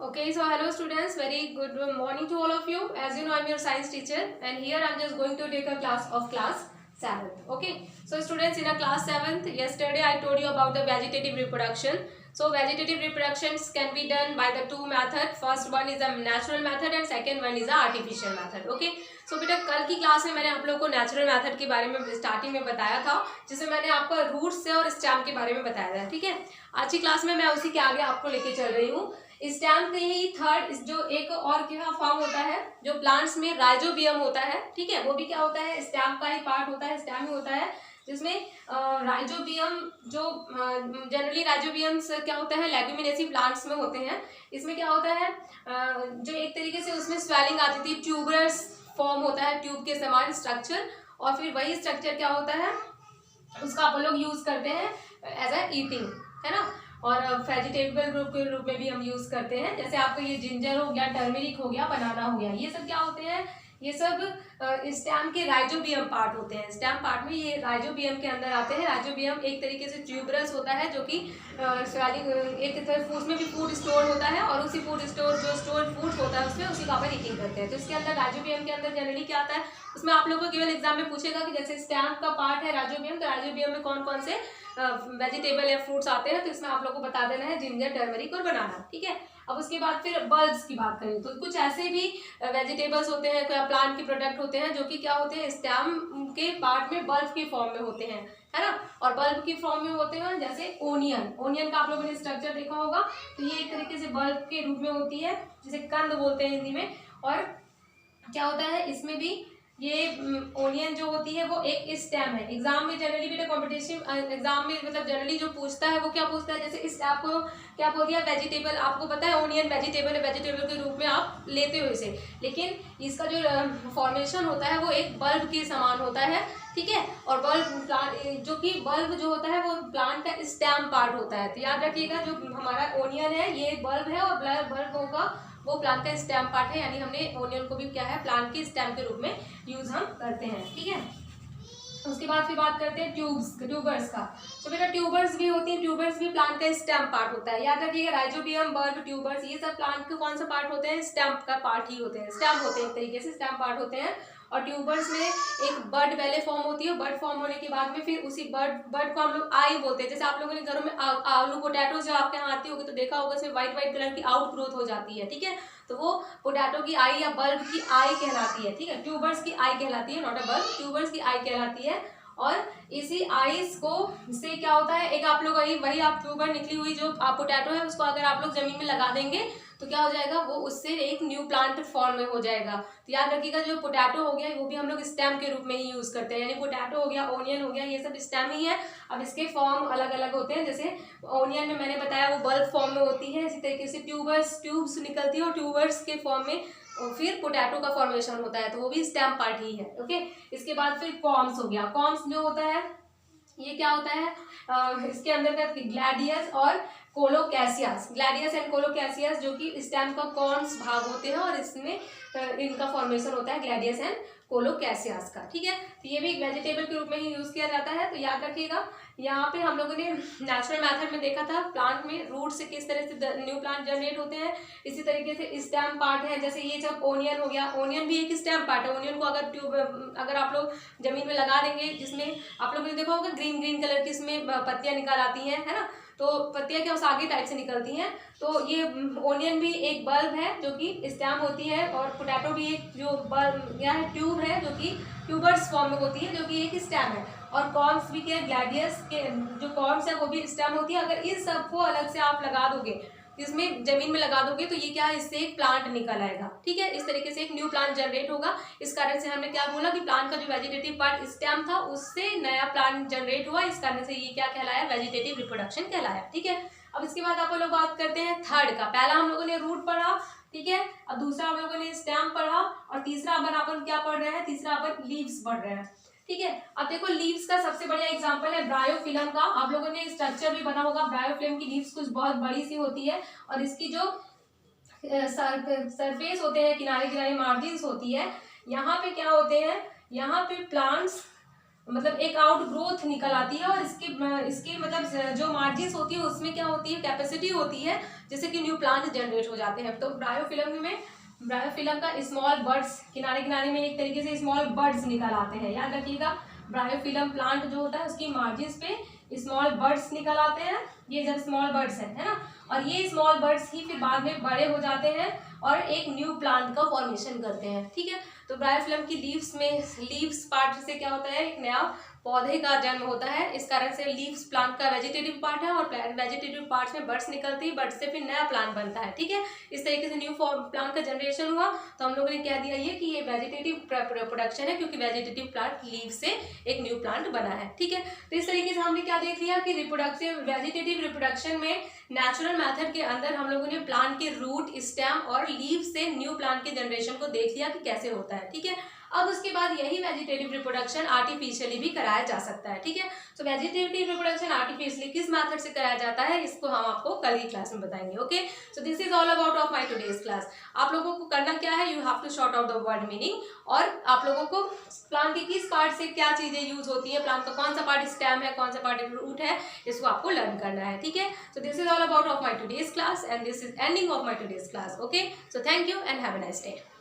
Okay, so hello students, very good morning to all of you. As you know, I'm your science teacher and here I'm just going to take a class of class 7th. Okay, so students, in a class 7th, yesterday I told you about the vegetative reproduction. So vegetative reproductions can be done by the two methods. First one is a natural method and second one is a artificial method. Okay, so बेटा कल की class में मैंने आप लोगों को natural method के बारे में स्टार्टिंग में बताया था, जिसमें मैंने आपको रूट से और स्टेम के बारे में बताया था. ठीक है, आज की क्लास में मैं उसी के आगे आपको लेके चल रही हूँ. स्टेम के ही थर्ड जो एक और क्या फॉर्म होता है जो प्लांट्स में राइजोबियम होता है. ठीक है, वो भी क्या होता है, स्टेम का ही पार्ट होता है, स्टेम ही होता है, जिसमें राइजोबियम जो जनरली राइजोबियम्स क्या होता है लेग्यूमिनेसी प्लांट्स में होते हैं. इसमें क्या होता है जो एक तरीके से उसमें स्वेलिंग आती थी, ट्यूबरस फॉर्म होता है, ट्यूब के समान स्ट्रक्चर, और फिर वही स्ट्रक्चर क्या होता है उसका आप लोग यूज करते हैं एज ए ईटिंग, है ना. और वेजिटेबल ग्रुप के रूप में भी हम यूज करते हैं. जैसे आपको ये जिंजर हो गया, टर्मरिक हो गया, बनाना हो गया, ये सब क्या होते हैं, ये सब स्टेम के राइजोबियम पार्ट होते हैं. स्टेम पार्ट में ये राइजोबियम के अंदर आते हैं. राइजोबियम एक तरीके से ट्यूबरस होता है जो कि एक तरह उसमें भी फूड स्टोर होता है, और उसी फूड स्टोर जो स्टोर फूड होता है उसमें उसी का अपन ईटिंग करते हैं. तो इसके अंदर राइजोबियम के अंदर जनरली क्या आता है, उसमें आप लोगों को केवल एग्जाम में पूछेगा कि जैसे स्टेम का पार्ट है राइजोबियम, तो राइजोबियम में कौन कौन से वेजिटेबल या फ्रूट्स आते हैं, तो इसमें आप लोग को बता देना है जिंजर, टर्मरिक और बनाना. ठीक है, अब उसके बाद फिर बल्ब्स की बात करें तो कुछ ऐसे भी वेजिटेबल्स होते हैं, प्लांट के प्रोडक्ट होते हैं जो कि क्या होते हैं स्टेम के पार्ट में बल्ब के फॉर्म में होते हैं, है ना. और बल्ब की फॉर्म में होते हैं जैसे ओनियन. ओनियन का आप लोगों ने स्ट्रक्चर देखा होगा, तो ये एक तरीके से बल्ब के रूप में होती है, जिसे कंद बोलते हैं हिंदी में. और क्या होता है इसमें भी ये ओनियन जो होती है वो एक स्टेम है. एग्जाम में जनरली बेटा कॉम्पिटिशन एग्जाम में मतलब जनरली जो पूछता है वो क्या पूछता है, जैसे इस आपको क्या बोल दिया वेजिटेबल, आपको पता है ओनियन वेजिटेबल है, वेजिटेबल के रूप में आप लेते हो इसे, लेकिन इसका जो फॉर्मेशन होता है वो एक बल्ब के समान होता है. ठीक है, और बल्ब प्लांट जो कि बल्ब जो होता है वो प्लांट का स्टेम पार्ट होता है. तो याद रखिएगा जो हमारा ओनियन है ये बल्ब है, और बल्ब होगा वो प्लांट का स्टेम पार्ट है, यानी हमने ओनियन को भी क्या है प्लांट के स्टेम के रूप में यूज हम करते हैं. ठीक है, उसके बाद फिर बात करते हैं ट्यूबर्स का. तो बेटा ट्यूबर्स भी होती हैं, ट्यूबर्स भी प्लांट का स्टेम पार्ट होता है. याद रखिएगा राइजोबियम, बल्ब, ट्यूबर्स ये सब प्लांट के कौन सा पार्ट होते हैं, स्टेम का पार्ट ही होते हैं, स्टेम होते हैं, एक तरीके से स्टेम पार्ट होते हैं. और ट्यूबर्स में एक बड पहले फॉर्म होती है, बड फॉर्म होने के बाद में फिर उसी बड को हम लोग आई बोलते हैं. जैसे आप लोगों ने घरों में आलू पोटैटो जो आपके यहाँ आती होगी तो देखा होगा उसमें व्हाइट कलर की आउट ग्रोथ हो जाती है. ठीक है, तो वो पोटैटो की आई या बल्ब की आई कहलाती है. ठीक है, ट्यूबर्स की आई कहलाती है, नॉट अ बल्ब, ट्यूबर्स की आई कहलाती है. और इसी आइस को से क्या होता है, एक आप लोग वही आप ट्यूबर निकली हुई जो आप पोटैटो है उसको अगर आप लोग जमीन में लगा देंगे तो क्या हो जाएगा, वो उससे एक न्यू प्लांट फॉर्म में हो जाएगा. तो याद रखिएगा जो पोटैटो हो गया वो भी हम लोग स्टेम के रूप में ही यूज करते हैं, यानी पोटैटो हो गया, ओनियन हो गया, ये सब स्टेम ही है. अब इसके फॉर्म अलग अलग होते हैं. जैसे ओनियन में मैंने बताया वो बल्ब फॉर्म में होती है, इसी तरीके से ट्यूब्स निकलती है और ट्यूबर्स के फॉर्म में और फिर पोटैटो का फॉर्मेशन होता है, तो वो भी स्टेम पार्ट ही है. ओके, इसके बाद फिर कॉर्म्स हो गया. कॉर्म्स जो होता है ये क्या होता है इसके अंदर का ग्लैडियस और कोलोकैसियस, ग्लैडियस एंड कोलोकैसियस जो कि स्टेम का कॉर्म्स भाग होते हैं, और इसमें इनका फॉर्मेशन होता है ग्लैडियस एंड कोलोकैसियस का. ठीक है, तो ये भी एक वेजिटेबल के रूप में ही यूज किया जाता है. तो याद रखिएगा यहाँ पे हम लोगों ने नेचुरल मेथड में देखा था प्लांट में रूट से किस तरह से न्यू प्लांट जनरेट होते हैं. इसी तरीके से स्टेम पार्ट है, जैसे ये जब ओनियन हो गया, ओनियन भी एक स्टेम पार्ट है. ओनियन को अगर आप लोग जमीन में लगा देंगे, जिसमें आप लोगों ने देखा होगा ग्रीन कलर की इसमें पत्तियां निकाल आती हैं, है ना. तो पत्तियां क्या उस आगे टाइप से निकलती हैं. तो ये ओनियन भी एक बल्ब है जो कि स्टेम होती है, और पोटैटो भी एक जो बल्ब या ट्यूब है जो कि ट्यूबर्स फॉर्म में होती है, जो कि एक स्टेम है. और कॉर्म्स भी क्या, ग्लैडियस के जो कॉर्म्स है वो भी स्टेम होती है. अगर इन सबको अलग से आप लगा दोगे, इसमें जमीन में लगा दोगे, तो ये क्या है, इससे एक प्लांट निकल आएगा. ठीक है, इस तरीके से एक न्यू प्लांट जनरेट होगा. इस कारण से हमने क्या बोला कि प्लांट का जो वेजिटेटिव पार्ट स्टेम था उससे नया प्लांट जनरेट हुआ, इस कारण से ये क्या कहलाया, वेजिटेटिव रिप्रोडक्शन कहलाया. ठीक है, अब इसके बाद आप लोग बात करते हैं थर्ड का. पहला हम लोगों ने रूट पढ़ा, ठीक है, अब दूसरा हम लोगों ने स्टेम पढ़ा, और तीसरा अपन क्या पढ़ रहे हैं, तीसरा अपन लीव्स पढ़ रहे हैं. ठीक है, अब देखो लीव्स का सबसे बढ़िया एग्जांपल है ब्रायोफिलम का. आप लोगों ने स्ट्रक्चर भी बना होगा. ब्रायोफिलम की लीव्स कुछ बहुत बड़ी सी होती है, और इसकी जो सरफेस होते हैं, किनारे किनारे मार्जिन्स होती है, यहाँ पे क्या होते हैं, यहाँ पे प्लांट्स मतलब एक आउट ग्रोथ निकल आती है, और इसके मतलब जो मार्जिन होती है उसमें क्या होती है, कैपेसिटी होती है, जैसे कि न्यू प्लांट जनरेट हो जाते हैं। तो ब्रायोफिल्म का स्मॉल बर्ड्स, किनारे किनारे में एक तरीके से स्मॉल बर्ड्स निकल आते हैं, याद रखिएगा। ब्रायोफिल्म प्लांट जो होता है उसकी मार्जिन पे स्मॉल बर्ड्स निकल आते हैं, ये जब स्मॉल बर्ड्स है ना, और ये स्मॉल बर्ड्स ही फिर बाद में बड़े हो जाते हैं और एक न्यू प्लांट का फॉर्मेशन करते हैं, ठीक है। तो ब्रायोफिल्म की लीव्स पार्ट से क्या होता है, एक नया पौधे का जन्म होता है। इस कारण से लीव्स प्लांट का वेजिटेटिव पार्ट है, और वेजिटेटिव पार्ट में बर्ड्स निकलती है, बर्ड्स से फिर नया प्लांट बनता है, ठीक है। इस तरीके से न्यू प्लांट का जनरेशन हुआ। तो हम लोगों ने कह दिया ये कि ये वेजिटेटिव प्रोडक्शन है, क्योंकि वेजिटेटिव प्लांट लीव से एक न्यू प्लांट बना है, ठीक है। तो इस तरीके से हमने क्या देख लिया कि वेजिटेटिव रिप्रोडक्शन में नेचुरल मेथड के अंदर हम लोगों ने प्लांट के रूट, स्टेम और लीव से न्यू प्लांट के जनरेशन को देख लिया कि कैसे होता है, ठीक है। अब उसके बाद यही वेजिटेटिव रिप्रोडक्शन आर्टिफिशियली भी कराया जा सकता है, ठीक है। सो वेजिटेटिव रिप्रोडक्शन आर्टिफिशियली किस मेथड से कराया जाता है, इसको हम आपको कल की क्लास में बताएंगे, okay. So this is all about of my today's class. आप लोगों को करना क्या है, you have to short out the word meaning, और आप लोगों को प्लांट के किस पार्ट से क्या चीजें यूज होती है, प्लांट का कौन सा पार्ट स्टेम है, कौन सा पार्ट रूट है, इसको आपको लर्न करना है, ठीक है। सो this is all about of my today's class, and this is ending of my today's class, okay. So thank you and have a nice day.